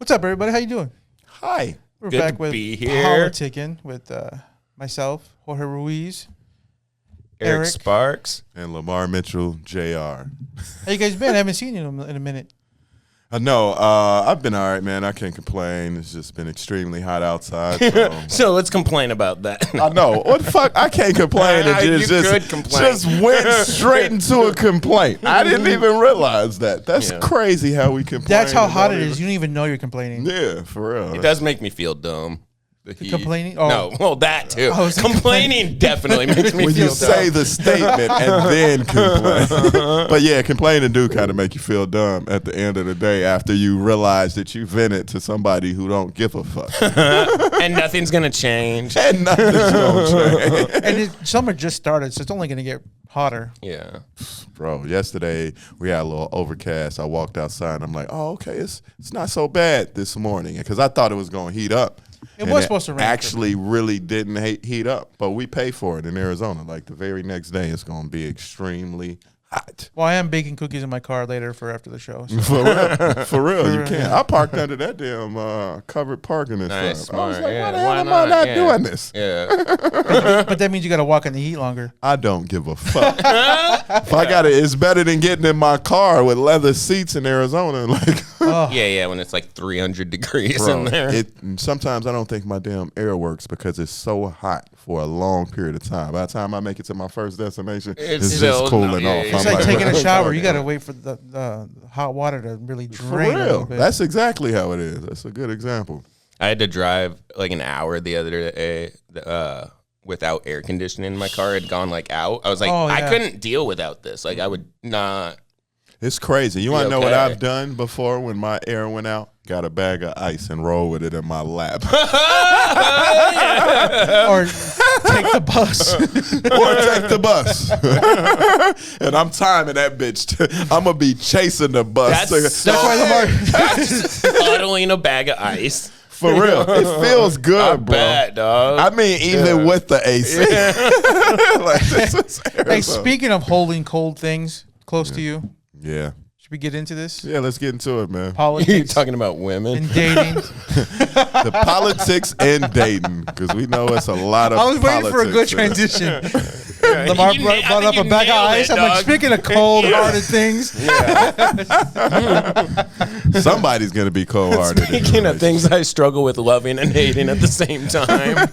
What's up, everybody? How you doing? Hi. We're Good back to with be here. Politicking with myself, Jorge Ruiz, Eric Sparks. And Lamar Mitchell, Jr. How you guys been? I haven't seen you in a minute. No, I've been all right, man. I can't complain. It's just been extremely hot outside. So. So let's complain about that. I know. What the fuck? I can't complain. It just went straight into a complaint. I didn't even realize that. That's crazy how we complain. That's how hot it is. You don't even know you're complaining. Yeah, for real. It does make me feel dumb. Complaining? Oh. No, well, that too. Oh, complaining definitely makes me when feel you say the statement and then complain. But yeah, complaining do kind of make you feel dumb at the end of the day after you realize that you vented to somebody who don't give a fuck. And nothing's going to change. And nothing's going to change. And summer just started, so it's only going to get hotter. Yeah. Bro, yesterday we had a little overcast. I walked outside and I'm like, oh, okay, it's not so bad this morning. Because I thought it was going to heat up. It was supposed to rain. Actually, really didn't heat up, but we pay for it in Arizona. Like the very next day, it's going to be extremely hot. Well, I am baking cookies in my car later for after the show. So. For real, you can't. I parked under that damn covered parking and Nice, stuff. I was smart. like, why the Yeah, hell why am I not? not Yeah. doing this? Yeah. But that means you got to walk in the heat longer. I don't give a fuck. If I got it, it's better than getting in my car with leather seats in Arizona. Like, Yeah, when it's like 300 degrees bro, in there. sometimes I don't think my damn air works because it's so hot for a long period of time. By the time I make it to my first destination, it's just cooling off. It's like taking a shower. You got to wait for the hot water to really drain. For a real. little bit. That's exactly how it is. That's a good example. I had to drive like an hour the other day without air conditioning in my car. It had gone like out. I was like, I couldn't deal without this. Like I would not. It's crazy. You want to know what okay. I've done before when my air went out? Got a bag of ice and roll with it in my lap. Or take the bus. Or take the bus. And I'm timing that bitch. I'm going to be chasing the bus. That's why Lamar. Bottling a bag of ice. For real. It feels good, I bro. bet, dog. I mean, even with the AC. Like, this is Hey, Arizona. speaking of holding cold things close to you, Yeah. should we get into this? Yeah, let's get into it, man. You Politics talking about women? and dating. The politics and dating, because we know it's a lot of I was waiting for a good politics. transition. Lamar You brought up a bag of ice. I'm like, dog. speaking of cold-hearted things. Somebody's going to be cold-hearted. Speaking of things I struggle with loving and hating at the same time.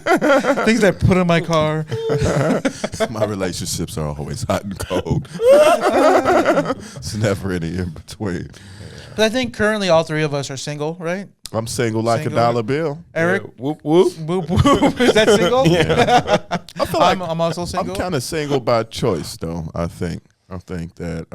Things I put in my car. My relationships are always hot and cold. It's never any in between. But I think currently all three of us are single, right? I'm single like Single. a dollar bill. Eric, Whoop, whoop. whoop, whoop. Is that single? Yeah. I feel like I'm also single. I'm kind of single by choice, though. I think that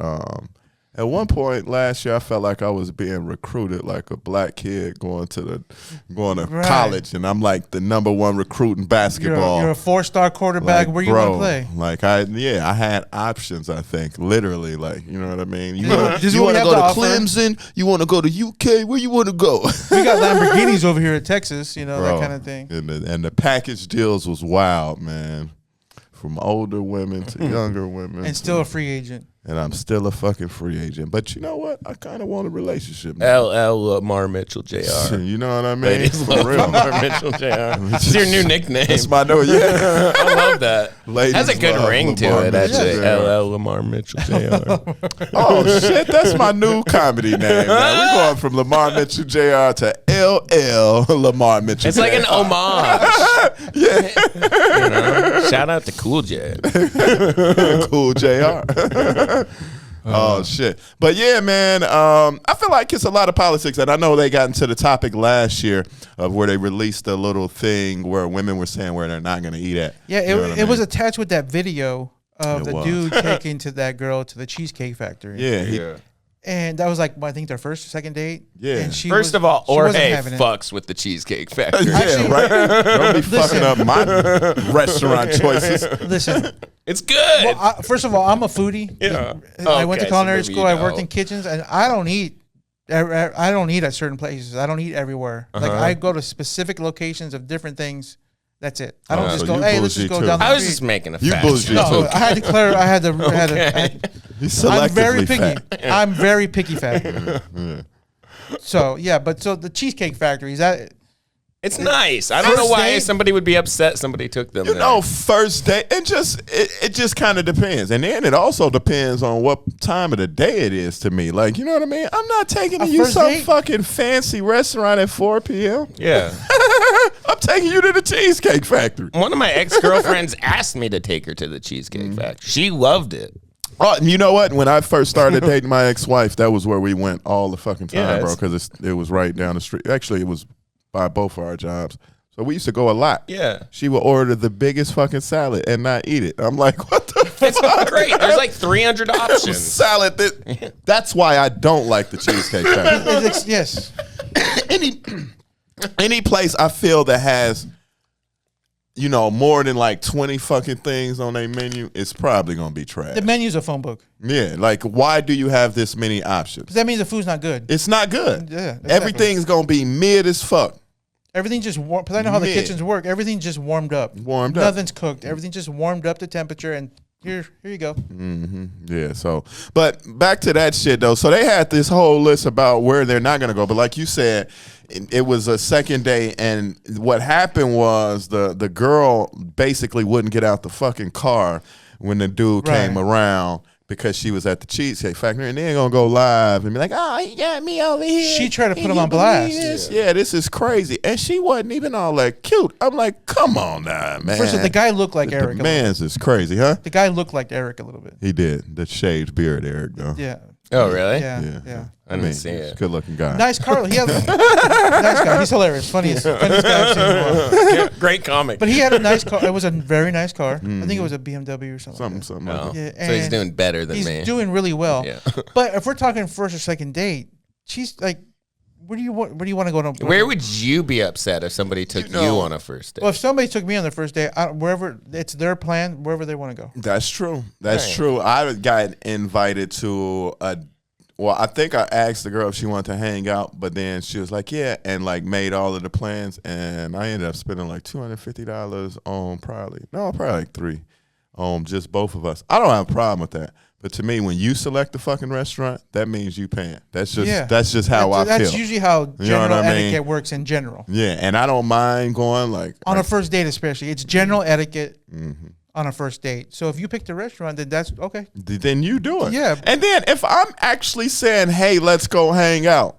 at one point last year, I felt like I was being recruited like a black kid going to Right. college, and I'm like the #1 recruit in basketball. You're a 4-star quarterback. Like, Where you bro, want to play? Like I had options. I think literally, like, you know what I mean. You This is what want we to have go to to offer. Clemson? You want to go to UK? Where you want to go? We got Lamborghinis over here at Texas, that Bro, kind of thing. And the package deals was wild, man. From older women to younger women, And still a free agent. and I'm still a fucking free agent. But you know what? I kind of want a relationship now. LL Lamar Mitchell Jr. You know what I mean? Ladies For love real. Lamar Mitchell Jr. It's your new nickname. That's my new, yeah. I love that. Ladies Has a good love ring Lamar to it, Mitchell actually. Jr. LL Lamar Mitchell Jr. Oh shit, that's my new comedy name. Man. We're going from Lamar Mitchell Jr. to LL Lamar Mitchell. It's like an homage. Yeah. Shout out to Cool J. Cool Jr. Oh shit! But yeah, man, I feel like it's a lot of politics, and I know they got into the topic last year of where they released a little thing where women were saying where they're not going to eat at. Yeah, You know what I it was mean? attached with that video of It the was. dude taking to that girl to the Cheesecake Factory. Yeah, And that was like, I think their first or second date. Yeah. And she First was- of all, she wasn't Jorge having it. fucks with the Cheesecake Factory. yeah, Actually- right. Don't be fucking Listen. up my restaurant choices. Listen, It's good. well, first of all, I'm a foodie. Yeah. I went to Okay, so culinary maybe school. you I worked know. in kitchens, and I don't eat. I don't eat at certain places. I don't eat everywhere. Like I go to specific locations of different things. That's it. I don't Oh, just so go. you Hey, let's just bougie go too. down the I was street. just making a You fact. bullshit. No, I had to clear. I had to. Okay. He's I'm selectively very picky. fat. I'm very picky fat. Yeah. So yeah, but so the Cheesecake Factory, is that? It's nice. I don't know why somebody would be upset somebody took them. You know, first day, it just kind of depends, and then it also depends on what time of the day it is to me. Like, you know what I mean? I'm not taking you to some fucking fancy restaurant at 4 p.m. Yeah, I'm taking you to the Cheesecake Factory. One of my ex-girlfriends asked me to take her to the Cheesecake Factory. She loved it. Oh, and you know what? When I first started dating my ex-wife, that was where we went all the fucking time, bro, because it was right down the street. Actually, it was by both of our jobs. So we used to go a lot. Yeah. She would order the biggest fucking salad and not eat it. I'm like, what the fuck? It's great. There's like 300 options. Salad. That's why I don't like the Cheesecake Factory. Yes. Any place I feel that has, you know, more than like 20 fucking things on their menu, it's probably going to be trash. The menu's a phone book. Yeah. Like, why do you have this many options? Because that means the food's not good. It's not good. Yeah. Exactly. Everything's going to be mid as fuck. Everything just warm. Because I know how the kitchens work. Everything's just warmed up. Nothing's cooked. Everything's just warmed up to temperature, and here you go. Mm-hmm. Yeah. So, but back to that shit though. So they had this whole list about where they're not gonna go. But like you said, it was a second day, and what happened was the girl basically wouldn't get out the fucking car when the dude came around, because she was at the Cheesecake Factory, and they're gonna go live and be like, "Oh, he got me over here." She tried to put him on blast. Yeah, this is crazy, and she wasn't even all that cute. I'm like, come on now, man. First of all, the guy looked like Eric. The man's is crazy, huh? The guy looked like Eric a little bit. He did. The shaved beard, Eric, though. Yeah. Oh, really? Yeah. I didn't see it. Good looking guy. Nice car. He had nice guy. He's hilarious. Funniest guy I've seen in a while. Great comic. But he had a nice car. It was a very nice car. I think it was a BMW or something. Something like that. Yeah, so he's doing better than me. He's doing really well. Yeah. But if we're talking first or second date, she's like, where do you want to go to? Where would you be upset if somebody took you on a first date? Well, if somebody took me on the first date, wherever it's their plan, wherever they want to go. That's true. That's true. I got invited to well, I think I asked the girl if she wanted to hang out, but then she was like, yeah, and like made all of the plans, and I ended up spending like $250 on probably like $3 on just both of us. I don't have a problem with that. But to me, when you select the fucking restaurant, that means you paying. That's just how I feel. That's usually how general etiquette mean? works in general. Yeah, and I don't mind going like on a first date, especially. It's general etiquette on a first date. So if you pick the restaurant, then that's okay. Then you do it. Yeah. And then if I'm actually saying, hey, let's go hang out,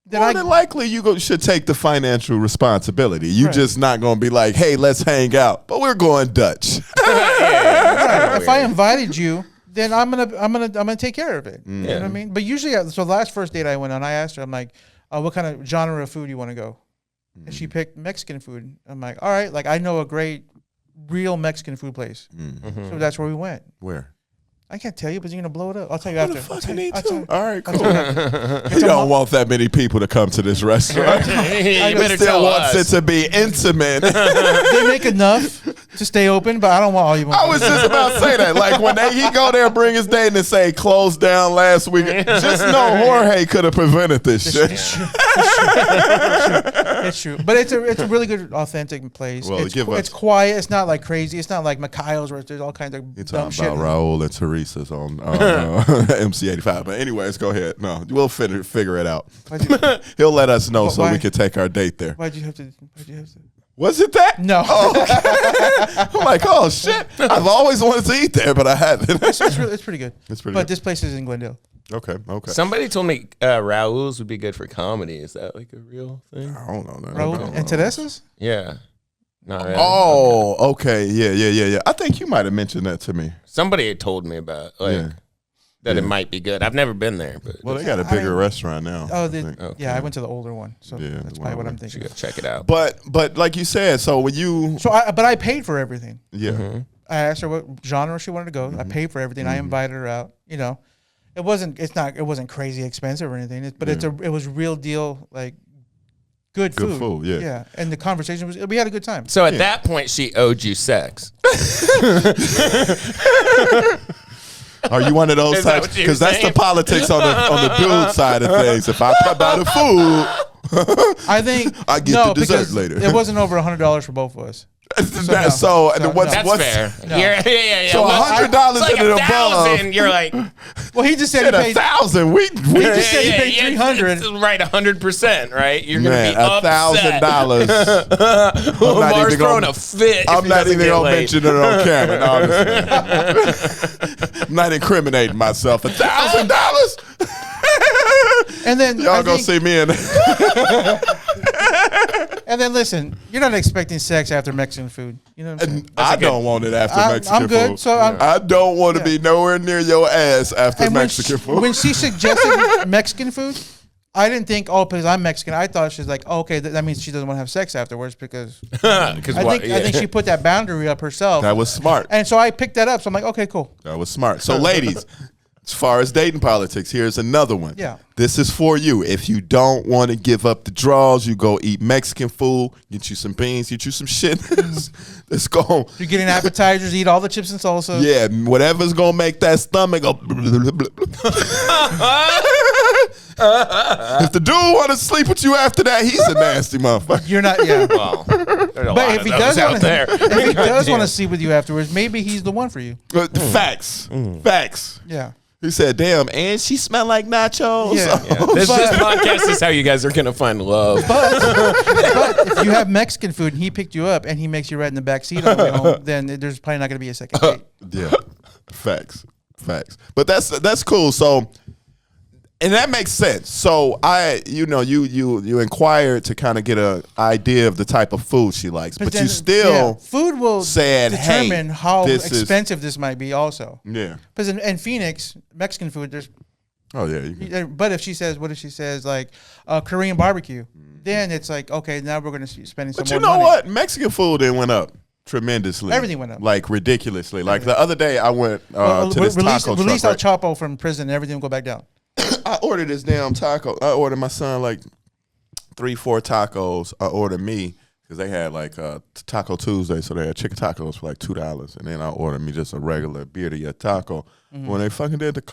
then more than likely you should take the financial responsibility. You just not going to be like, hey, let's hang out, but we're going Dutch. If I invited you, then I'm gonna take care of it. You know what I mean? But usually, so the last first date I went on, I asked her, I'm like, what kind of genre of food you want to go? And she picked Mexican food. I'm like, all right, like I know a great real Mexican food place. So that's where we went. Where? I can't tell you, but you're gonna blow it up. I'll tell you after. All right, cool. You don't want that many people to come to this restaurant. You better still tell wants us. it to be intimate. They make enough to stay open, but I don't want all you. I was just about to say that. Like when he go there, bring his date and say closed down last week. Just know Jorge could have prevented this shit. It's true, but it's a really good, authentic place. Well, it's quiet. It's not like crazy. It's not like Mikhail's where there's all kinds of dumb shit. You're talking about Raul and Teresa's on MC85. But anyways, go ahead. No, we'll figure it out. He'll let us know so we can take our date there. Why'd you have to? Was it that? No. Oh, okay. I'm like, oh shit! I've always wanted to eat there, but I haven't. It's pretty good. It's pretty. But good. this place is in Glendale. Okay. Somebody told me Raul's would be good for comedy. Is that like a real thing? I don't know. Raul and Teresa's? Yeah. Not really. Oh, okay. Yeah. I think you might have mentioned that to me. Somebody had told me about that it might be good. I've never been there, but they got a bigger restaurant now. Oh, yeah. I went to the older one, so that's probably what I'm thinking. Go check it out. But like you said, so when you but I paid for everything. Yeah. I asked her what genre she wanted to go. I paid for everything. I invited her out. You know, it wasn't crazy expensive or anything. But it was real deal, like good food. Good food, yeah. Yeah, and the conversation we had a good time. So at that point, she owed you sex. Are you one of those types? Because that's the politics on the dude side of things. If I buy the food, I think I get the dessert later. It wasn't over $100 for both of us. That's fair. No. Yeah. So $100 in and above. You're like, well, he just said he paid $1,000. We just said he paid 300. Right, 100%. Right, you're gonna be upset. $1,000. Lamar's throwing a fit. I'm not even gonna mention it on camera. I'm not incriminating myself. $1,000. And then y'all gonna see me in. And then listen, you're not expecting sex after Mexican food. You know what I'm saying? I don't want it after Mexican I'm good, food. so I don't want to be nowhere near your ass after Mexican food. When she suggested Mexican food, I didn't think, because I'm Mexican. I thought she's like, okay, that means she doesn't want to have sex afterwards because I think she put that boundary up herself. That was smart. And so I picked that up. So I'm like, okay, cool. That was smart. So ladies, as far as dating politics, here's another one. Yeah. This is for you. If you don't want to give up the draws, you go eat Mexican food, get you some beans, get you some shit. Let's go. You're getting appetizers, eat all the chips and salsa. Yeah, whatever's going to make that stomach go. If the dude want to sleep with you after that, he's a nasty motherfucker. You're not, yeah. Well, but if he does want to sleep with you afterwards, maybe he's the one for you. Facts. Facts. Yeah. He said, damn, and she smell like nachos. Yeah. This podcast is how you guys are going to find love. But if you have Mexican food and he picked you up and he makes you ride in the back seat on the way home, then there's probably not going to be a second date. Yeah. Facts. But that's cool. So, and that makes sense. So you inquired to kind of get an idea of the type of food she likes, but you still food will said, determine how expensive this might be also. Yeah. Because in Phoenix, Mexican food, there's. Oh yeah. But if she says like Korean barbecue, then it's like, okay, now we're going to be spending some more money. But you know what? Mexican food then went up tremendously. Everything went up. Like ridiculously. Like the other day I went to this taco truck. Release El Chapo from prison and everything will go back down. I ordered this damn taco. I ordered my son like 3-4 tacos. I ordered me because they had like Taco Tuesday, so they had chicken tacos for like $2, and then I ordered me just a regular birria taco. When they fucking did the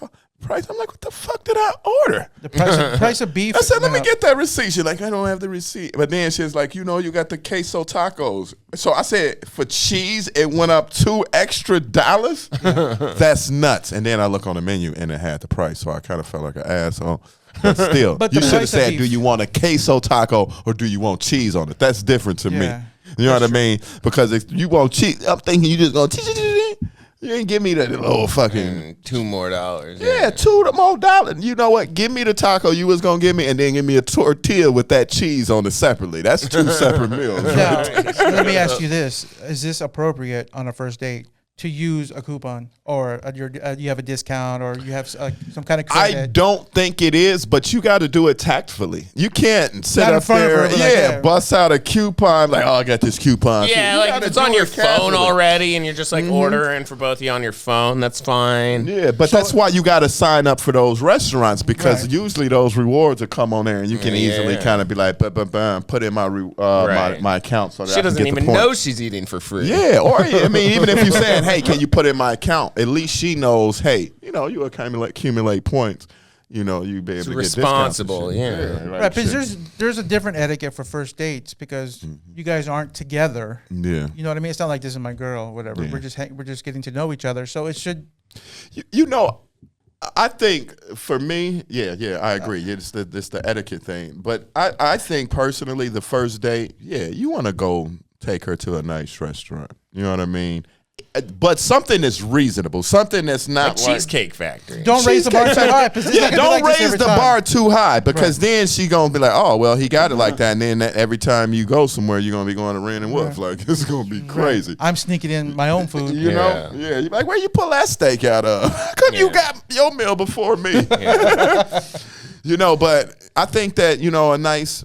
price, I'm like, what the fuck did I order? The price of beef. I said, let me get that receipt. She's like, I don't have the receipt. But then she's like, you got the queso tacos. So I said, for cheese, it went up $2 extra. That's nuts. And then I look on the menu and it had the price, so I kind of felt like an asshole. But still, you should have said, do you want a queso taco or do you want cheese on it? That's different to me. You know what I mean? Because if you want cheese, I'm thinking you just going to you ain't give me that little fucking $2 more. Yeah, $2 more. You know what? Give me the taco you was gonna give me, and then give me a tortilla with that cheese on it separately. That's 2 separate meals. Now, let me ask you this: is this appropriate on a first date to use a coupon, or you have a discount, or you have some kind of credit? I don't think it is, but you got to do it tactfully. You can't sit up there, bust out a coupon like, oh, I got this coupon. Yeah, like if it's on your phone already, and you're just like ordering for both of you on your phone, that's fine. Yeah, but that's why you got to sign up for those restaurants, because usually those rewards will come on there, and you can easily kind of be like, put in my my account. So that she doesn't even know she's eating for free. Yeah, or I mean, even if you're saying, hey, can you put in my account? At least she knows, hey, you accumulate points. You be able to get responsible, right, because there's a different etiquette for first dates because you guys aren't together. Yeah. You know what I mean? It's not like this is my girl, whatever. Yeah. We're just getting to know each other. So it should. I think for me, I agree. It's the etiquette thing. But I think personally, the first date, you want to go take her to a nice restaurant. You know what I mean? But something that's reasonable, something that's not like Cheesecake Factory. Don't raise the bar too high. Don't raise the bar too high, because then she gonna be like, oh well, he got it like that, and then every time you go somewhere, you're gonna be going to Ren and Wolf. Like, it's gonna be crazy. I'm sneaking in my own food. You know, you're like, where you pull that steak out of? How come you got your meal before me? But I think that a nice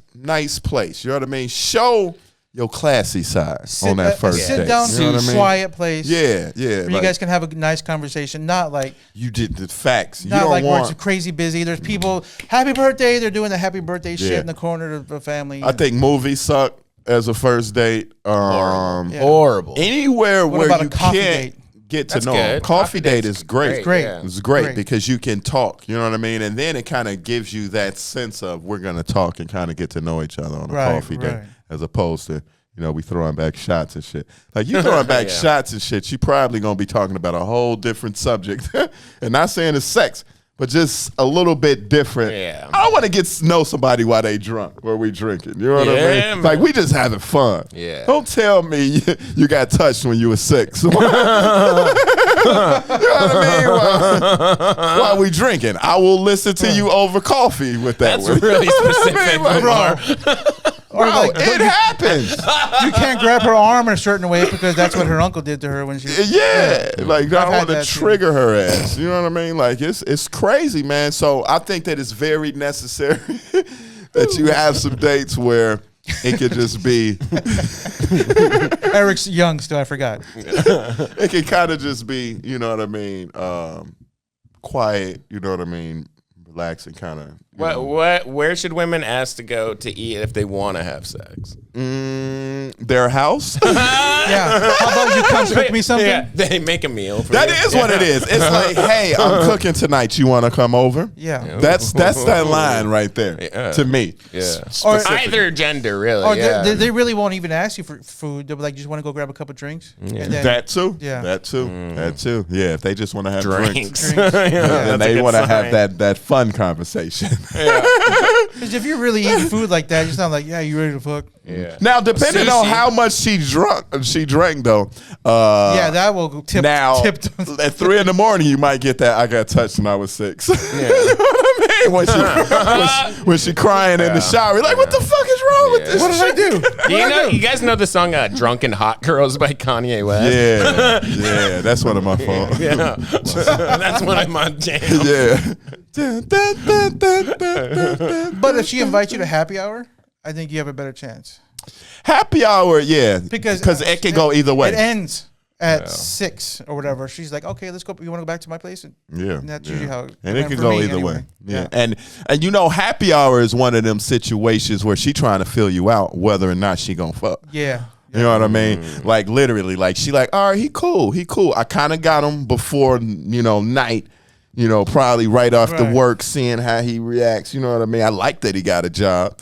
place. You know what I mean? Show your classy side on that first date. Sit down to a quiet place. Yeah. Where you guys can have a nice conversation. Not like you did the facts. Not like where it's crazy busy. There's people, happy birthday. They're doing the happy birthday shit in the corner of the family. I think movies suck as a first date. Horrible. Anywhere where you can't get to know them. Coffee date is great. It's great. It's great because you can talk. You know what I mean? And then it kind of gives you that sense of we're going to talk and kind of get to know each other on a coffee date. As opposed to, we throwing back shots and shit. Like, you throwing back shots and shit, she probably going to be talking about a whole different subject. And not saying it's sex, but just a little bit different. Yeah. I don't want to get to know somebody while they drunk or we drinking. You know what I mean? Man. Like, we just having fun. Yeah. Don't tell me you got touched when you were 6. You know what I mean? While we drinking, I will listen to you over coffee with that. That's really specific, Lamar. Or bro, like, it happens. you can't grab her arm in a certain way because that's what her uncle did to her when she. Like, I don't want to that trigger her ass. You know what I mean? Like, it's crazy, man. So I think that it's very necessary that you have some dates where it could just be. Eric's young still. I forgot. It can kind of just be, you know what I mean, quiet. You know what I mean, relaxing, kind of. Where should women ask to go to eat if they want to have sex? Their house. Yeah. How about you come cook me something? Yeah, they make a meal. For That you. is what it is. It's like, hey, I'm cooking tonight. You want to come over? Yeah. That's that line right there to me. Yeah. Or either gender, really. Or yeah. they really won't even ask you for food. They'll be like, just want to go grab a couple drinks. And then, That too. Yeah. That too. That too. Yeah. If they just want to have drinks, Yeah, then that's a they good want to sign. have that fun conversation. Because if you're really eating food like that, you sound like, yeah, you ready to fuck? Yeah. Now, depending on Sushi. how much she drank though. Yeah, that will tip. Now, tip at 3 a.m, you might get that. I got touched when I was 6. You know what I mean? When she crying in the shower, like, what the fuck is wrong with this? What did I do? You guys know the song "Drunken Hot Girls" by Kanye West? Yeah, that's one of my fault. Yeah, that's one of my jams. Yeah. But if she invites you to happy hour, I think you have a better chance. Happy hour, yeah, Because it can go either way. It ends at 6 or whatever. She's like, okay, let's go. You want to go back to my place? And that's usually how. And it went can for go me either anyway. way. Yeah. And happy hour is one of them situations where she trying to fill you out whether or not she gonna fuck. Yeah. You know what I mean? Like, literally, like, she like, all right, he cool. I kind of got him before, night, probably right off the work, seeing how he reacts. You know what I mean? I like that he got a job.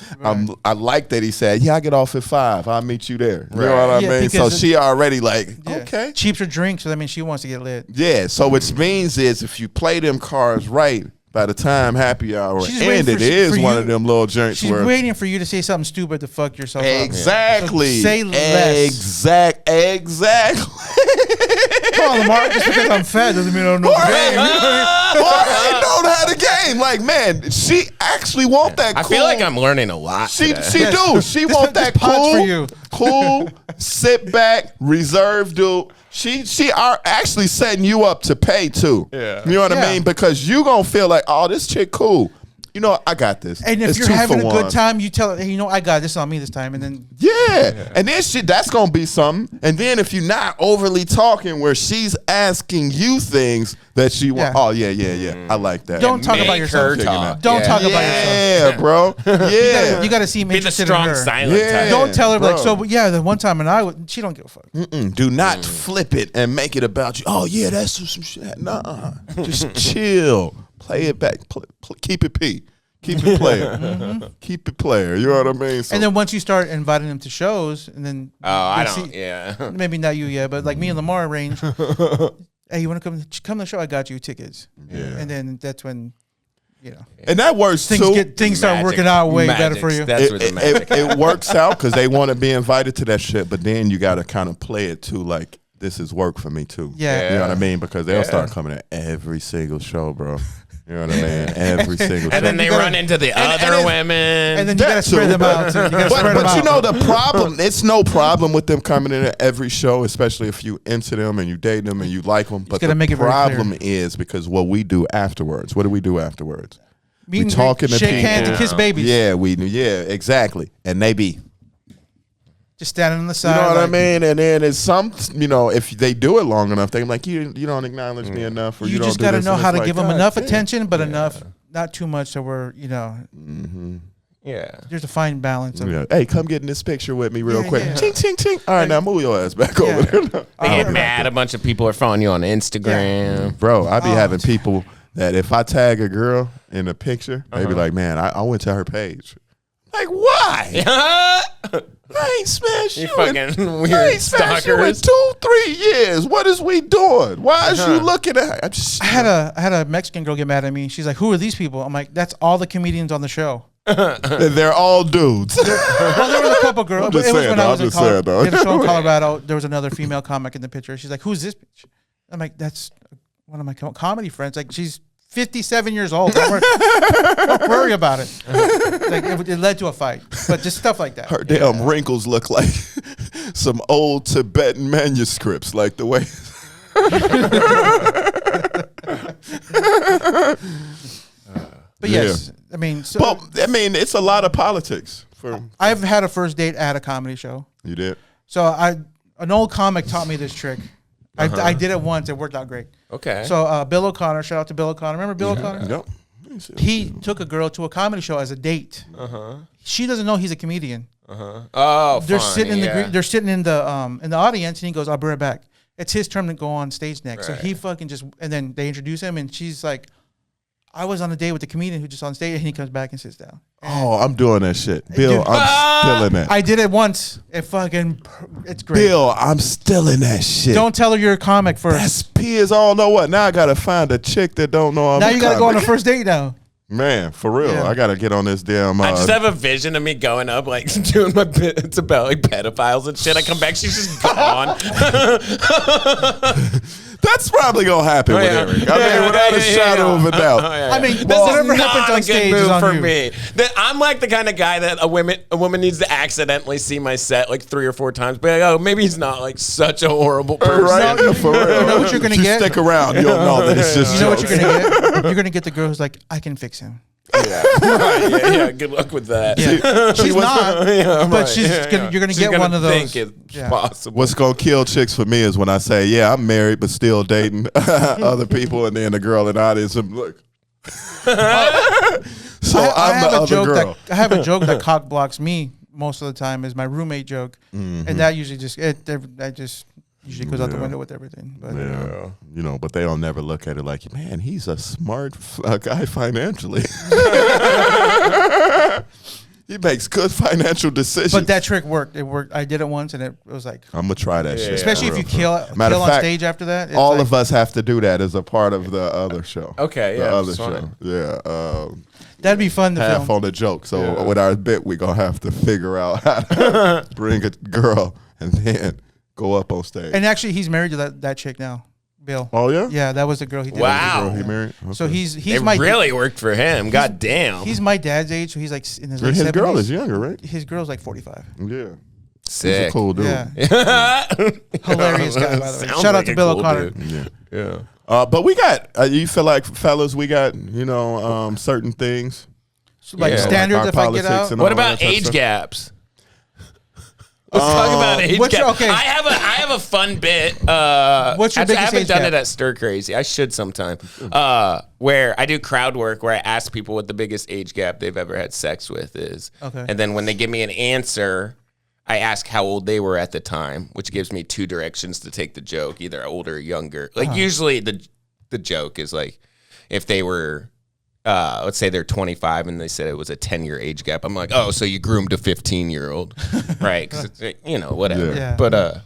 I like that he said, yeah, I get off at 5. I'll meet you there. You know what I mean? So she already like, okay. Cheaps her drink, so that means she wants to get lit. Yeah, so which means is if you play them cards right, by the time happy hour ended, it is one of them little joints She's where waiting for you to say something stupid to fuck yourself up. Exactly. So say less. Exactly. Come on, Lamar. Just because I'm fat doesn't mean I don't know the game. Jorge know how to game. Like, man, she actually want that cool. I feel like I'm learning a lot. She today. do. She want that pot's for you. cool, sit back, reserved dude. She are actually setting you up to pay too. Yeah. You know what I mean? Because you gonna feel like, oh, this chick cool. You know, I got this. And if It's you're 2 having for a good 1. time, you tell her, hey, I got this on me this time. And then Yeah. And then that's gonna be something. And then if you're not overly talking where she's asking you things that she want. Yeah. Oh, yeah. I like that. don't talk about Make yourself. her talk. Don't talk about yourself. Yeah, bro. Yeah. You got to seem Be the interested strong in her. silent Yeah. type. Don't tell her Bro. like, so the one time and she don't give a fuck. Do not flip it and make it about you. Oh, yeah, that's some shit. Nah. Just chill. Play it back. Keep it P. Keep it player. Keep it player. You know what I mean? So, And then once you start inviting them to shows, and then I they don't. see- Yeah. maybe not you yet, but like me and Lamar arrange. Hey, you want to come to the show? I got you tickets. Yeah. And then that's when, and that works too. things start working out way better for you. That's where the magic. It works out because they want to be invited to that shit, but then you got to kind of play it too, like, this is work for me too. Yeah. You know what I mean? Because they'll start coming to every single show, bro. You know what I mean? Every single show. And then they run into the other women. And then you got to spread them out. Too. You gotta spread them But you know out. the problem, it's no problem with them coming in at every show, especially if you into them and you date them and you like them. But gotta the make it very problem is because what we do afterwards. What do we do afterwards? Meet and talking greet, to shake people. hands and kiss babies. Yeah, exactly. And they be. Just standing on the You side. know what I like, mean? And then it's if they do it long enough, they're like, you don't acknowledge me enough. Or You don't just do got to this. know And how it's to like, give them God enough damn. attention, but enough, not too much so we're, Yeah. there's a fine balance. Of Yeah. Hey, come get in this picture with me real Yeah, quick. yeah. Ching, ching, ching. All right, now move your ass back over there. They get mad. A bunch of people are following you on Instagram. Bro, I be having people that if I tag a girl in a picture, they be like, man, I went to her page. Like, why? I ain't smashed You you fucking I weird ain't smashed you in stalkers. 2-3 years. What is we doing? Why is you looking at? I had a Mexican girl get mad at me. She's like, "Who are these people?" I'm like, "That's all the comedians on the show." And they're all dudes. Well, there was a couple girls. I'm just It was saying, when I though. was I'm in just saying, though. did a show in Colorado. There was another female comic in the picture. She's like, "Who's this bitch?" I'm like, "That's one of my comedy friends." Like, she's 57 years old. Don't worry about it. Like, it led to a fight, but just stuff like that. Her damn wrinkles look like some old Tibetan manuscripts, like the way. But yes, I mean, so Well, I mean, it's a lot of politics. I've had a first date at a comedy show. You did? So an old comic taught me this trick. I did it once. It worked out great. Okay. So Bill O'Connor, shout out to Bill O'Connor. Remember Bill O'Connor? Yep. He took a girl to a comedy show as a date. She doesn't know he's a comedian. Oh, They're funny, sitting in yeah. they're sitting in the audience, and he goes, "I'll be right back." It's his turn to go on stage next. Right. So he fucking and then they introduce him, and she's like, "I was on a date with the comedian who just on stage," and he comes back and sits down. Oh, I'm doing that shit. Bill, Dude. I'm still in that. I did it once. It's great. Bill, I'm still in that shit. Don't tell her you're a comic first. That's Piers. I don't know what. Now I got to find a chick that don't know I'm Now a you got to go on a comic. first date now. Man, for real. Yeah. I got to get on this damn. I just have a vision of me going up, like doing my bits about like pedophiles and shit. I come back, she's just gone. That's probably going to happen with Eric. I mean, without a shadow of a doubt. I mean, This whatever is happens not on a good stage move is on for you. me. I'm like the kind of guy that a woman needs to accidentally see my set like 3 or 4 times. But like, oh, maybe he's not like such a horrible person. Right? No, For real. you know what you're gonna If you get? stick around, you'll know that it's just You know what you're jokes. gonna get? You're gonna get the girl who's like, "I can fix him." Yeah. Good luck with that. Yeah. She's not, Yeah, but right, you're gonna She's get one of those. Think it's Yeah. possible. What's gonna kill chicks for me is when I say, "Yeah, I'm married, but still dating other people," and then the girl in the audience, and look. So I I'm have the a other joke girl. I have a joke that cock blocks me most of the time is my roommate joke, and that usually just usually goes out the window with everything. But Yeah, you know, but they don't never look at it like, man, he's a smart guy financially. He makes good financial decisions. But that trick worked. It worked. I did it once, and it was like, I'm gonna try that shit. especially if you kill Matter of on fact, stage after that. It's all like, of us have to do that as a part of the other show. Okay, the yeah, other it's show. fine. Yeah, that'd be fun to half film. on the joke. So with our bit, we gonna have to figure out how to bring a girl and then go up on stage. And actually, he's married to that chick now, Bill. Oh yeah, Yeah, that was the girl he did. Wow. Girl he married. Okay. So he's It my really worked for him. God damn. he's my dad's age, so he's like in his And late his 70s. girl is younger, right? His girl's like 45. Yeah, he's sick. a cool dude. Yeah, Yeah. hilarious guy, by the way. Sounds Shout out like to a Bill cool O'Connor. dude. Yeah. Yeah. But we got. You feel like fellas, we got certain things. So, like Yeah. standards Like our if I get politics out. and What all that about type of age stuff. gaps? Let's talk about age what's your- gaps. okay. I have a fun bit. What's your I biggest haven't age done gap? it at Stir Crazy. I should sometime. Where I do crowd work, where I ask people what the biggest age gap they've ever had sex with is. Okay. And then when they give me an answer, I ask how old they were at the time, which gives me 2 directions to take the joke, either older or younger. Like usually the joke is like if they were. Let's say they're 25 and they said it was a 10-year age gap. I'm like, oh, so you groomed a 15-year-old, right? 'Cause whatever. Yeah. But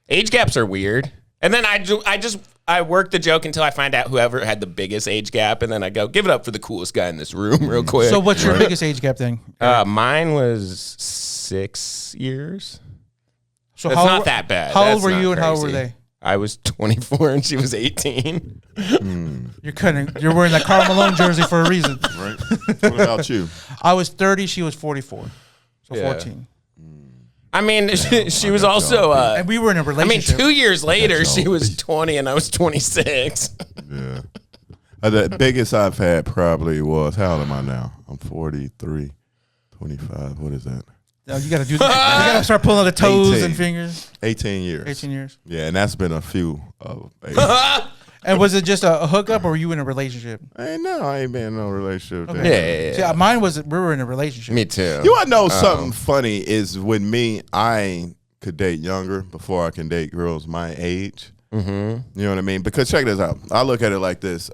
age gaps are weird. And then I work the joke until I find out whoever had the biggest age gap, and then I go, give it up for the coolest guy in this room, real quick. So what's your biggest age gap thing? Mine was 6 years. So That's not that bad. How old That's were not you and how old crazy. were they? I was 24 and she was 18. You're wearing that Karl Malone jersey for a reason. Right. What about you? I was 30, she was 44. So Yeah. 14. I mean, she was also. And we were in a I mean, relationship. 2 years later, she y'all was 20 and I was 26. Yeah. The biggest I've had probably was, how old am I now? I'm 43, 25. What is that? No, you got to do that. You got to start pulling out the toes 18. and fingers. 18 years. 18 years. Yeah, and that's been a few of. And was it just a hookup or were you in a relationship? I ain't been in no relationship. Okay. Yeah. See, mine was, we were in a relationship. Me too. You want to know something funny is with me, I could date younger before I can date girls my age. Mm-hmm. You know what I mean? Because check this out. I look at it like this.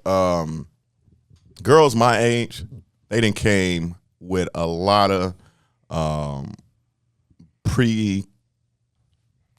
Girls my age, they done came with a lot of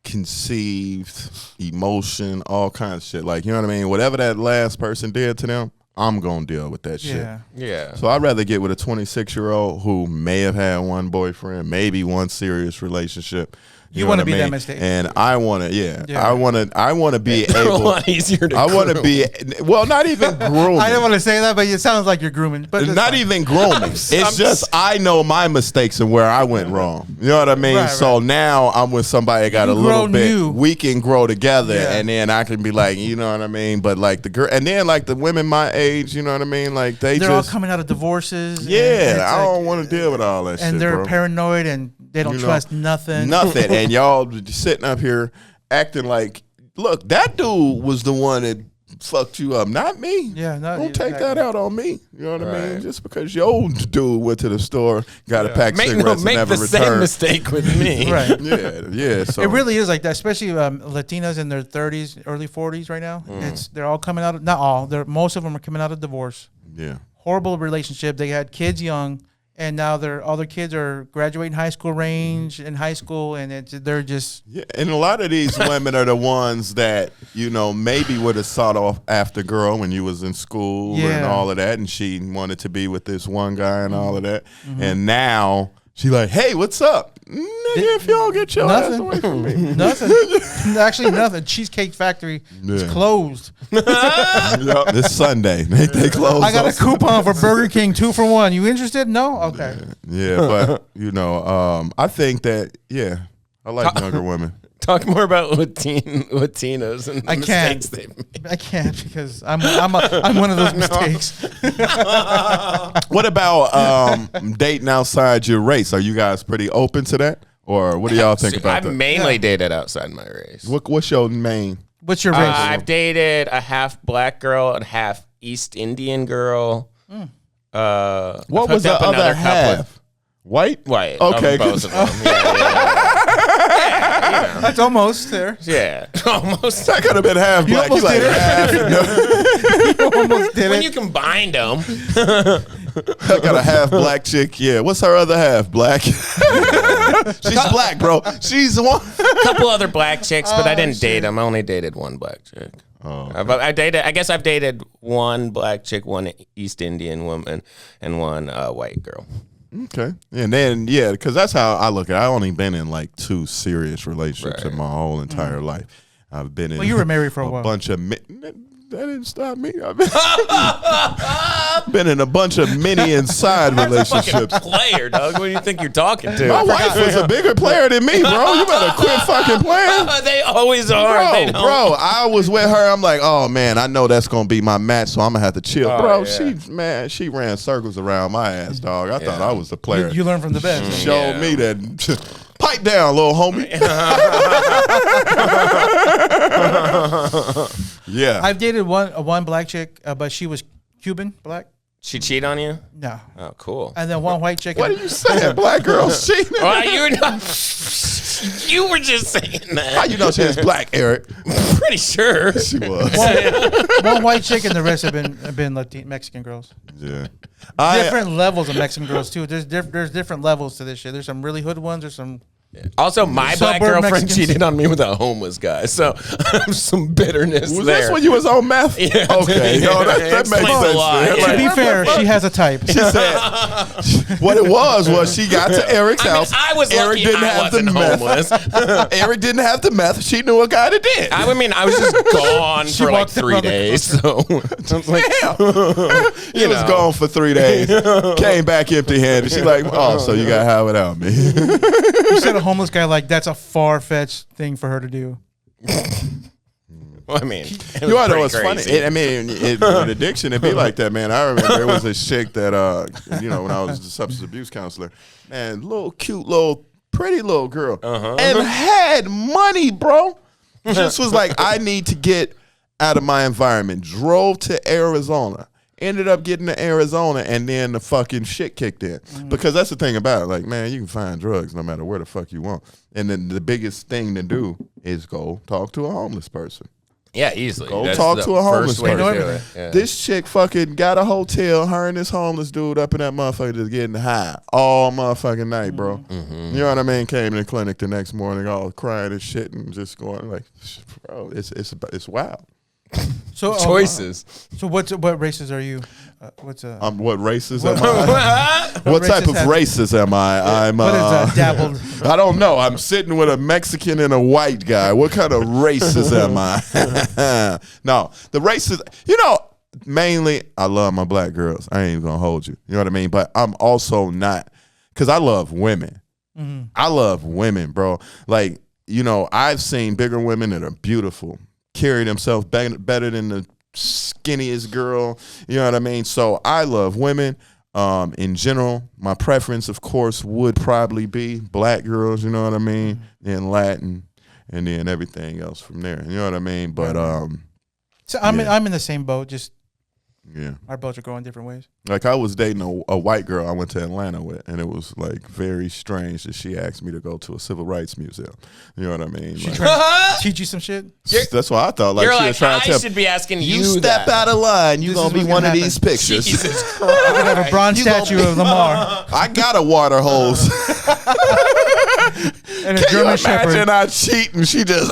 preconceived emotion, all kinds of shit. Like, you know what I mean? Whatever that last person did to them, I'm going to deal with that shit. Yeah. So I'd rather get with a 26-year-old who may have had one boyfriend, maybe one serious relationship. You want to be that mistake. And I want to, I want to be able. A lot easier to I want to be, well, not even grooming. I didn't want to say that, but it sounds like you're grooming. But not even grooming. It's just I know my mistakes and where I went wrong. You know what I mean? Right, so now I'm with somebody that got a little bit. New. We can grow together, and then I can be like, you know what I mean? But like the girl, and then like the women my age, you know what I mean? Like they're all coming out of divorces. Yeah, I don't want to deal with all that shit. And they're bro. Paranoid and they don't trust nothing. Nothing. And y'all sitting up here acting like, look, that dude was the one that fucked you up, not me. Yeah, don't take that out on me. You know what I mean? Just because your old dude went to the store, got a pack of cigarettes, and never returned. Make the same mistake with me. Right. Yeah. So it really is like that, especially Latinas in their 30s, early 40s right now. They're all coming out of, not all, most of them are coming out of divorce. Yeah. Horrible relationship. They had kids young. And now all their kids are graduating high school range in high school, and they're just and a lot of these women are the ones that maybe would have sought off after girl when you was in school and all of that, and she wanted to be with this one guy and all of that, and now she like, hey, what's up? Nigga, if you don't get your ass away from me. Nothing. Actually, nothing. Cheesecake Factory is closed. This Sunday. They closed. I got a coupon for Burger King 2 for 1. You interested? No? Okay. Yeah, but, I think that, I like younger women. Talk more about Latinos and the mistakes they made. I can't because I'm one of those mistakes. What about dating outside your race? Are you guys pretty open to that, or what do y'all think about that? I've mainly dated outside my race. What's your main? What's your race? I've dated a half black girl and half East Indian girl. What was the another other half? White. Okay. Both of them. Yeah. That's almost there. Yeah, almost. That could have been half black. You almost did it. You almost did When it. you combine them. I got a half black chick. Yeah. What's her other half? Black. She's black, bro. She's one. A couple other black chicks, but I didn't date them. I only dated one black chick. Oh. I guess I've dated one black chick, one East Indian woman, and one white girl. Okay. And then, because that's how I look at it. I've only been in like 2 serious relationships in my whole entire life. I've been in. Well, you were married for a while. Bunch of. That didn't stop me. I've been in a bunch of mini and side relationships. Player, dog. What do you think you're talking to? My wife was a bigger player than me, bro. You better quit fucking playing. They always are. Bro, I was with her. I'm like, oh man, I know that's gonna be my match, so I'm gonna have to chill. Bro, she ran circles around my ass, dog. I thought I was the player. You learned from the best. Showed me that. Pipe down, little homie. Yeah. I've dated one black chick, but she was Cuban black. She cheat on you? No. Oh, cool. And then one white chick. What are you saying? Black girls cheating? You're not. You were just saying that. How you know she was black, Eric? Pretty sure She was. One white chick and the rest have been Mexican girls. Yeah. Different levels of Mexican girls too. There's different levels to this shit. There's some really hood ones. There's some. Also, my black Suburb girlfriend Mexicans. cheated on me with a homeless guy, so some bitterness Was there. this when you was on meth? Yeah. Okay. Yo, that makes Explains sense. a lot. man. Yeah. To be fair, she has a type. She said what it was she got to Eric's house. I was Eric lucky didn't I have the wasn't meth. homeless. Eric didn't have the meth. She knew a guy that did. I was just gone for like walked 3 around the days. So I was like, He was gone for 3 days. Came back empty-handed. She like, oh, so you got high without me. You said a homeless guy, like that's a far-fetched thing for her to do. well, I mean, You know what's funny? With addiction, it'd be like that, man. I remember there was a chick that, when I was a substance abuse counselor, man, little cute, pretty little girl, and had money, bro. Just was like, I need to get out of my environment. Drove to Arizona. Ended up getting to Arizona, and then the fucking shit kicked in. Because that's the thing about it. Like, man, you can find drugs no matter where the fuck you want. And then the biggest thing to do is go talk to a homeless person. Yeah, easily. Go That's talk the to a homeless first way to person. do it. Yeah. This chick fucking got a hotel, her and this homeless dude up in that motherfucker just getting high all motherfucking night, bro. Mm-hmm. You know what I mean? Came to the clinic the next morning all crying and shit and just going like, bro, it's wild. So Choices. So what races are you? What races am I? What type of races am I? I'm what is dabbled? I don't know. I'm sitting with a Mexican and a white guy. What kind of races am I? No, the races, mainly I love my black girls. I ain't even gonna hold you. You know what I mean? But I'm also not, because I love women. Mm-hmm. I love women, bro. Like, I've seen bigger women that are beautiful, carry themselves better than the skinniest girl. You know what I mean? So I love women. In general, my preference, of course, would probably be black girls, you know what I mean? Then Latin, and then everything else from there. You know what I mean? But so I'm in the same boat, just yeah. Our boats are going different ways. Like I was dating a white girl I went to Atlanta with, and it was like very strange that she asked me to go to a civil rights museum. You know what I mean? She trying to teach you some shit? That's what I thought. Like, you're she like, was trying to tell should be asking you step out of line, you gonna be one of these pictures. Jesus Christ. We're gonna have a bronze statue of Lamar I got a water hose. and a Can German you Shepherd. imagine I cheat and she just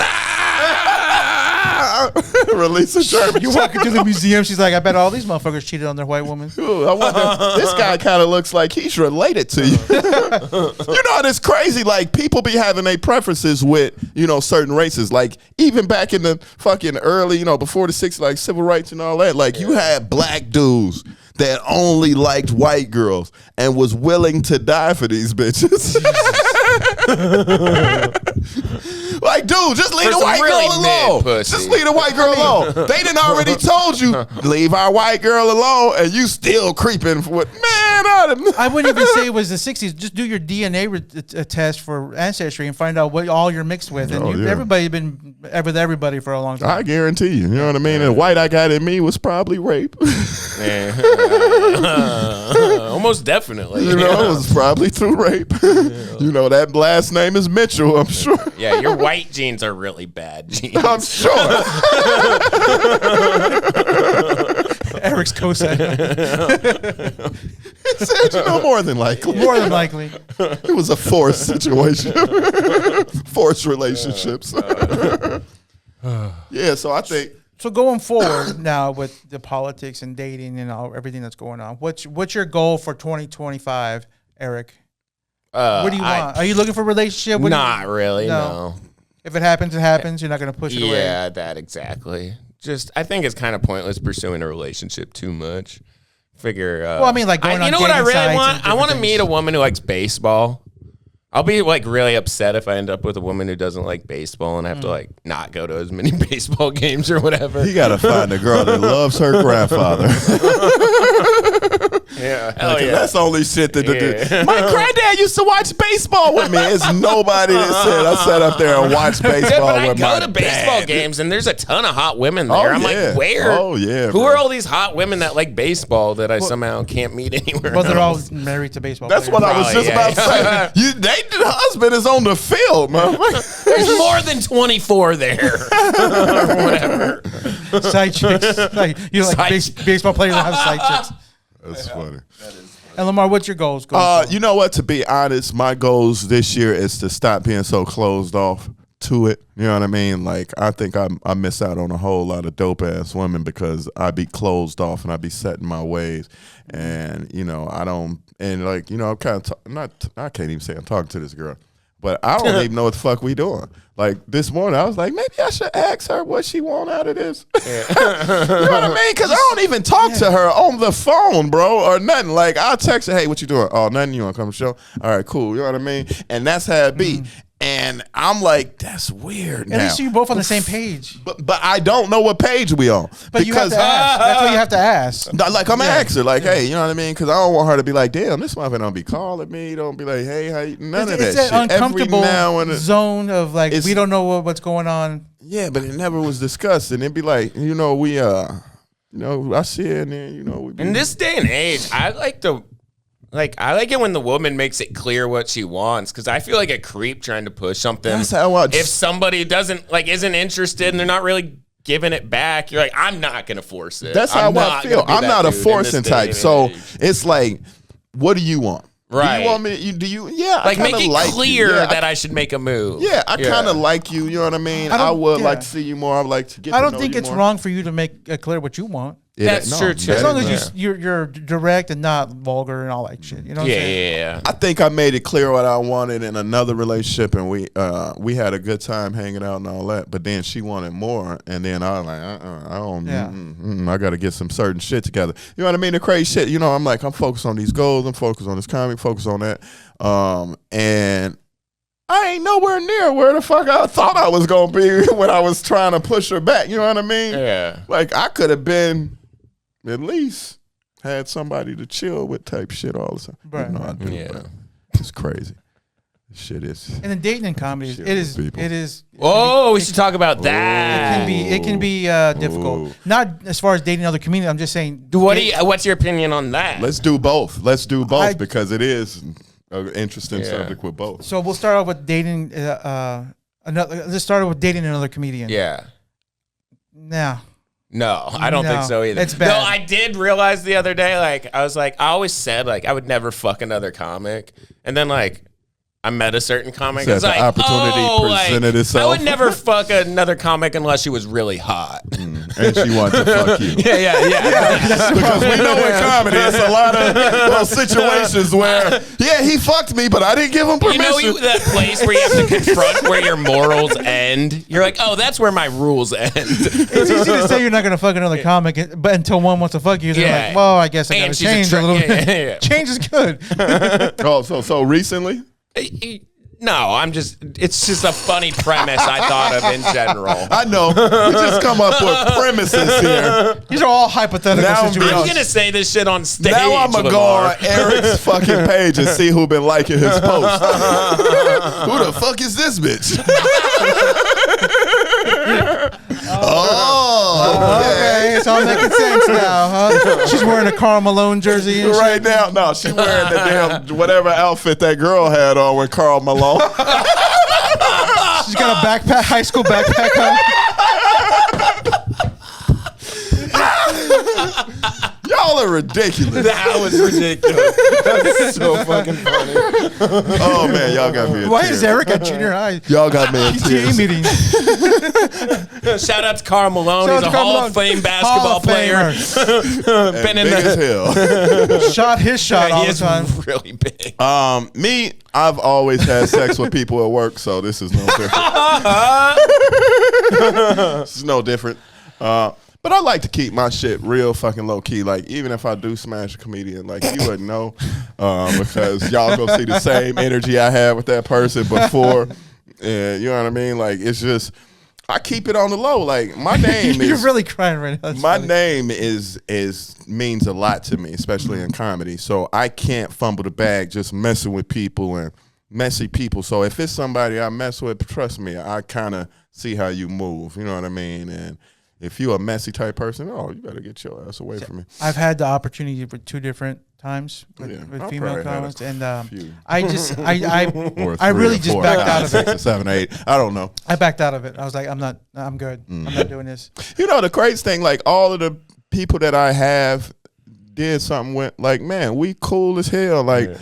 release a German You walk into the museum, she's like, I bet all these motherfuckers cheated on their white woman. Ooh, I wonder, this guy kind of looks like he's related to you. It's crazy. Like, people be having their preferences with, certain races. Like, even back in the fucking early, before the 60s, like civil rights and all that, like, you had black dudes that only liked white girls and was willing to die for these bitches. Like, dude, just leave the white girl alone. Just leave the white girl alone. They done already told you, leave our white girl alone, and you still creeping for what? Man, I wouldn't even say it was the 60s. Just do your DNA test for ancestry and find out what all you're mixed with. And everybody's been with everybody for a long time. I guarantee you. You know what I mean? And the white I got in me was probably rape. Almost definitely. It was probably through rape. That last name is Mitchell, I'm sure. Yeah, your white genes are really bad genes. I'm sure. Eric's co-sign. He said, more than likely. More than likely. It was a forced situation. Forced relationships. Yeah, so I think. So going forward now with the politics and dating and everything that's going on, what's your goal for 2025, Eric? What do you want? Are you looking for a relationship? Not really, no. If it happens, it happens. You're not going to push it away. Yeah, that exactly. I think it's kind of pointless pursuing a relationship too much. Well, I mean, like going on you know what I really want? I want to things. meet a woman who likes baseball. I'll be like really upset if I end up with a woman who doesn't like baseball and I have to like not go to as many baseball games or whatever. You gotta find a girl that loves her grandfather. Yeah, hell yeah. That's the only shit that my granddad used to watch baseball with me. It's nobody that said I sat up there and watched baseball with my I go to baseball dad. games and there's a ton of hot women there. I'm like, where? Oh yeah. Who are all these hot women that like baseball that I somehow can't meet anywhere? Well, they're all married to baseball. That's players. what I was just about to say. The husband is on the field, man. There's more than 24 there. Or whatever. Side chicks. Like, baseball players that have side chicks. That's funny. And Lamar, what's your goals? You know what? To be honest, my goals this year is to stop being so closed off to it. You know what I mean? Like, I think I miss out on a whole lot of dope ass women because I be closed off and I be set in my ways, and I don't. And like, I'm kind of I can't even say I'm talking to this girl, but I don't even know what the fuck we doing. Like this morning, I was like, maybe I should ask her what she want out of this. Yeah. You know what I mean? Because I don't even talk to her on the phone, bro, or nothing. Like, I'll text her, hey, what you doing? Oh, nothing. You want to come to the show? All right, cool. You know what I mean? And that's how it be. And I'm like, that's weird now. At least you both on the same page. But I don't know what page we on. But you have to ask. That's what you have to ask. Like, I'm going to ask her, like, hey, you know what I mean? Because I don't want her to be like, damn, this motherfucker don't be calling me. Don't be like, hey, how you? None of that shit. It's that uncomfortable Every now and zone of, like, we don't know what's going on. Yeah, but it never was discussed. And it'd be like, I see it, and then, we be. In this day and age, I like it when the woman makes it clear what she wants, because I feel like a creep trying to push something. That's how if somebody isn't interested and they're not really giving it back, you're like, I'm not gonna force it. That's how I feel. I'm not a forcing type. So it's like, what do you want? Right. Do you want me? Do you? Yeah. Like, make it like clear yeah, that I should make a move. Yeah, I kind of like you. You know what I mean? I would like to see you more. I'd like to get. I don't think it's wrong for you to make clear what you want. That's true too. As long as you're direct and not vulgar and all that shit. You know what I'm saying? Yeah. I think I made it clear what I wanted in another relationship, and we had a good time hanging out and all that. But then she wanted more, and then I was like, I don't. Yeah. I got to get some certain shit together. You know what I mean? The crazy shit. You know, I'm like, I'm focused on these goals. I'm focused on this comic. Focused on that. And I ain't nowhere near where the fuck I thought I was gonna be when I was trying to push her back. You know what I mean? Yeah. Like, I could have been at least had somebody to chill with type shit all the time. Right. You know, I do, Yeah. but it's crazy. Shit is. And then dating and comedy, Shit it is. people. It is. Oh, we should talk about that. It can be difficult. Ooh. Not as far as dating other comedians. I'm just saying. What's your opinion on that? Let's do both. Because it is an interesting subject with both. So we'll start off with dating. Let's start with dating another comedian. Yeah. Nah. No, I don't think so either. It's bad. No, I did realize the other day, like, I was like, I always said, like, I would never fuck another comic. And then, like, I met a certain comic. I was like, opportunity presented itself. I would never fuck another comic unless she was really hot. And she wanted to fuck you. Yeah. Because we know in comedy, it's a lot of those situations where, he fucked me, but I didn't give him permission. You know that place where you have to confront where your morals end? You're like, oh, that's where my rules end. It's easy to say you're not gonna fuck another comic, but until one wants to fuck you, you're like, well, I guess I gotta change a little bit. Yeah. Change is good. So recently? No, it's just a funny premise I thought of in general. I know. We just come up with premises here. These are all hypothetical Now situations. I'm going to say this shit on stage. Now I'm going to go on Eric's fucking page and see who been liking his post. Who the fuck is this bitch? Okay, it's all making sense now, huh? She's wearing a Karl Malone jersey and Right shit. now, no, she's wearing the damn whatever outfit that girl had on with Karl Malone. She's got a backpack, high school backpack on. Y'all are ridiculous. That was ridiculous. That's so fucking funny. Oh man, y'all got me. Why is Eric at junior high? Y'all got me in PTA tears. meeting. Shout out to Karl Malone. Shout He's out a to Karl Hall Malone. of Fame basketball Hall of player. Famer. Been in Big as the hell. Shot his shot all he the is time. really big. Me, I've always had sex with people at work, so this is no different. This is no different. But I like to keep my shit real fucking low key. Like, even if I do smash a comedian, like, you wouldn't know because y'all go see the same energy I had with that person before. And you know what I mean? Like, it's just, I keep it on the low. Like, my name is. You're really crying right now. That's my funny. name means a lot to me, especially in comedy. So I can't fumble the bag just messing with people and messy people. So if it's somebody I mess with, trust me, I kind of see how you move. You know what I mean? And if you're a messy type person, you better get your ass away from me. I've had the opportunity for 2 different times with I'll female probably had comics, a and few. I just Or I 3 really or just 4, backed 5, out of 6 it. or 7, 8. I don't know. I backed out of it. I was like, I'm good. I'm not doing this. You know, the crazy thing, like, all of the people that I have did something with, like, man, we cool as hell. Like,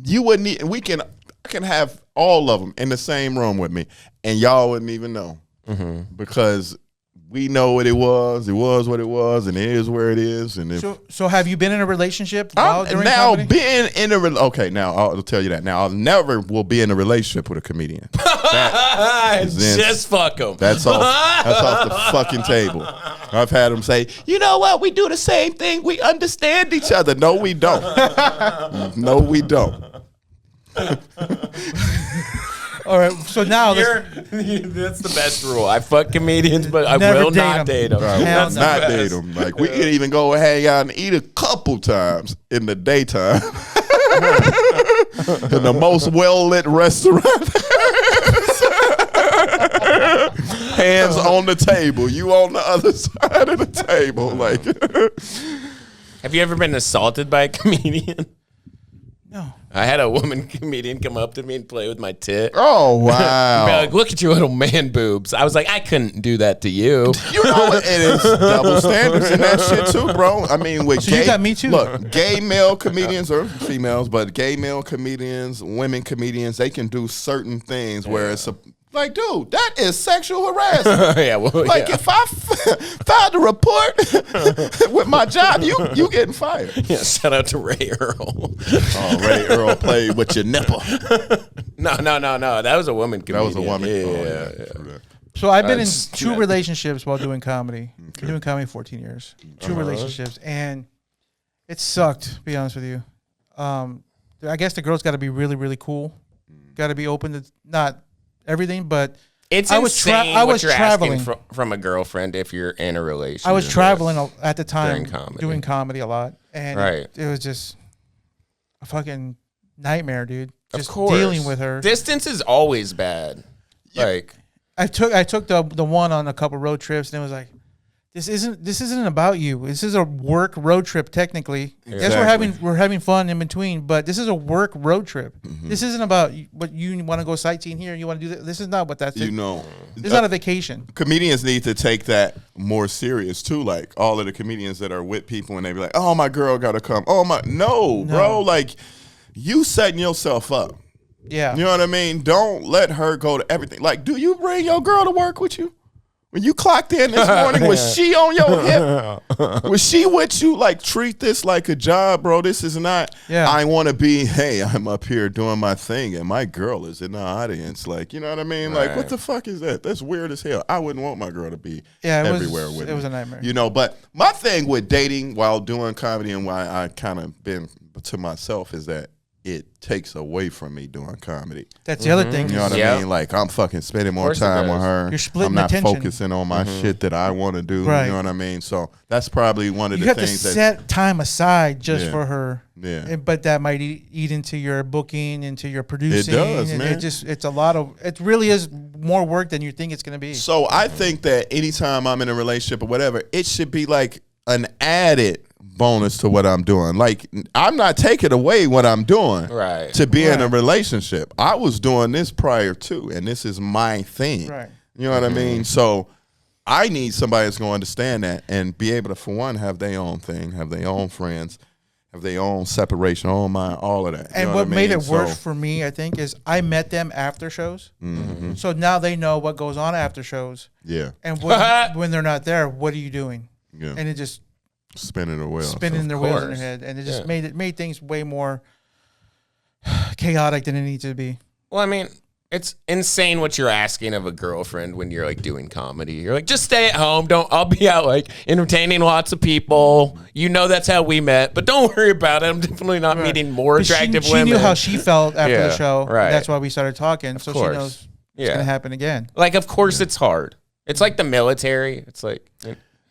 you wouldn't need, I can have all of them in the same room with me, and y'all wouldn't even know. Because we know what it was what it was, and it is where it is. And if, So have you been in a relationship during now comedy? being in a okay, now I'll tell you that. Now I'll never will be in a relationship with a comedian. Just fuck them. That's off the fucking table. I've had them say, you know what? We do the same thing. We understand each other. No, we don't. No, we don't. All right. So now That's the best rule. I fuck comedians, but I Never will date not 'em. date them. Right, Hell let's no. not date them. Like, we can even go hang out and eat a couple times in the daytime in the most well-lit restaurant. Hands on the table. You on the other side of the table. Like, Have you ever been assaulted by a comedian? No. I had a woman comedian come up to me and play with my tit. Oh, wow. Be like, look at your little man boobs. I was like, I couldn't do that to you. You know, it is double standards in that shit too, bro. I mean, with So gay, you got me too. Look, gay male comedians or females, but gay male comedians, women comedians, they can do certain things where it's like, dude, that is sexual harassment. Yeah, well, Like if I filed a report with my job, you getting fired. Yeah, shout out to Ray Earl. Oh, Ray Earl played with your nipple. No. That was a woman comedian. That was a woman. Yeah. So I've been in That's- two relationships while doing comedy. Been doing comedy 14 years. Two relationships, and it sucked. To be honest with you, I guess the girl's got to be really, really cool. Got to be open to not everything, but It's I was insane I what was you're traveling asking from a girlfriend if you're in a relationship. I was traveling at the time, During comedy. doing comedy a lot, and Right. it was just a fucking nightmare, dude. Just Of course. dealing with her. Distance is always bad. Like, I took the one on a couple road trips, and it was like, this isn't about you. This is a work road trip technically. Yes, we're having fun in between, but this is a work road trip. This isn't about what you want to go sightseeing here. You want to do this is not what that's. You know, It's not a vacation. comedians need to take that more serious too. Like all of the comedians that are with people and they be like, "Oh, my girl got to come." Oh my, no, bro. Like you setting yourself up. Yeah. You know what I mean? Don't let her go to everything. Like, do you bring your girl to work with you? When you clocked in this morning, was she on your hip? Was she with you? Like, treat this like a job, bro. This is not, I want to be, hey, I'm up here doing my thing, and my girl is in the audience. Like, you know what I mean? Like, what the fuck is that? That's weird as hell. I wouldn't want my girl to be everywhere with me. It was a nightmare. You know, but my thing with dating while doing comedy and why I kind of been to myself is that it takes away from me doing comedy. That's the other thing. You know what I mean? Like I'm fucking spending more time with her. You're splitting I'm not attention. focusing on my shit that I want to do. Right. You know what I mean? So that's probably one of You the have to things that set time aside just Yeah. for her. Yeah. But that might eat into your booking, into your producing. does, and man. It's a lot of. It really is more work than you think it's going to be. So I think that anytime I'm in a relationship or whatever, it should be like an added bonus to what I'm doing. Like I'm not taking away what I'm doing Right. to be in a relationship. I was doing this prior to, and this is my thing. Right. You know what I mean? So I need somebody that's going to understand that and be able to, for one, have their own thing, have their own friends, have their own separation, own mind, all of that. You And know what I made mean? it worse for me, I think, is I met them after shows. So now they know what goes on after shows. Yeah. And when they're not there, what are you doing? Yeah. And it just Spinning their wheels. spinning their wheels in their head, and it just made things way more chaotic than it needs to be. well, I mean, it's insane what you're asking of a girlfriend when you're like doing comedy. You're like, just stay at home. I'll be out like entertaining lots of people. You know that's how we met, but don't worry about it. I'm definitely not meeting more But attractive she women. knew how she felt after Yeah, the show. right. That's why we started talking. So course. she knows it's gonna happen again. Like, of course it's hard. It's like the military. It's like,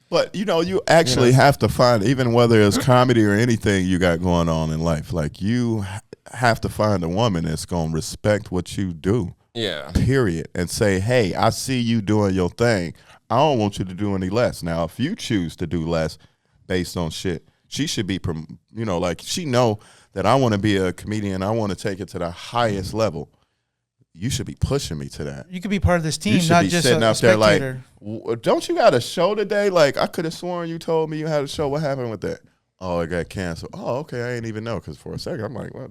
But you know, you actually have to find, even whether it's comedy or anything you got going on in life, like you have to find a woman that's gonna respect what you do. yeah. Period. And say, hey, I see you doing your thing. I don't want you to do any less. Now, if you choose to do less based on shit, she should be, you know, like she know that I want to be a comedian. I want to take it to the highest level. You should be pushing me to that. You could be part of this You team, should not be just sitting a up there like, spectator. don't you got a show today? Like, I could have sworn you told me you had a show. What happened with that? Oh, it got canceled. Oh, okay. I didn't even know, because for a second I'm like, well,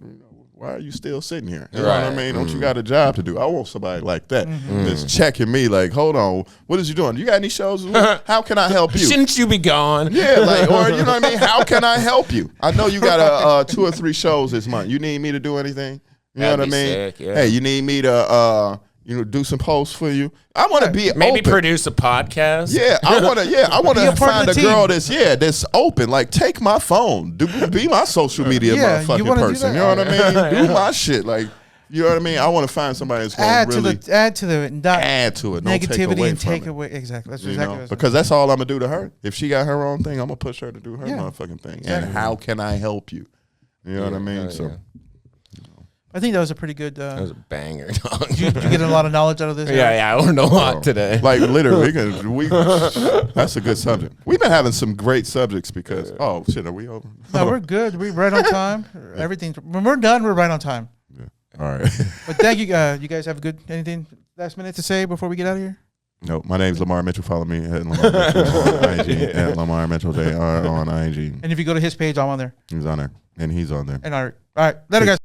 why are you still sitting here? You know what I mean? Don't you got a job to do? I want somebody like that that's checking me. Like, hold on, what is you doing? You got any shows? How can I help you? Shouldn't you be gone? Yeah, like, or you know what I mean? How can I help you? I know you got 2 or 3 shows this month. You need me to do anything? You know That'd what I be mean? sick, yeah. Hey, you need me to do some posts for you? I want to be Maybe open. produce a podcast. Yeah, I want to. Yeah, I want Be a to part of find the a girl team. that's open. Like, take my phone, be my social media Yeah, you motherfucking wanna do person. that? You know what I mean? Do my shit. Like, you know what I mean? I want to find somebody that's Add going to really to the not add to it, don't take negativity away and from take it. away. Exactly. That's You exactly know? what Because that's all I'm gonna do to her. If she got her own thing, I'm gonna push her to do her Yeah. motherfucking thing. And how can I help you? You know what I mean? So. I think that was a pretty good. That was a banger, dog. Did you get a lot of knowledge out of this? Yeah, I learned a lot today. Like literally, that's a good subject. We've been having some great subjects because are we over? No, we're good. We're right on time. Everything. When we're done, we're right on time. Yeah. All right. But thank you. You guys have anything last minute to say before we get out of here? No, my name's Lamar Mitchell. Follow me at Lamar Mitchell on IG at Lamar Mitchell JR on IG. And if you go to his page, I'm on there. He's on there, and he's on there. And all right, later, guys.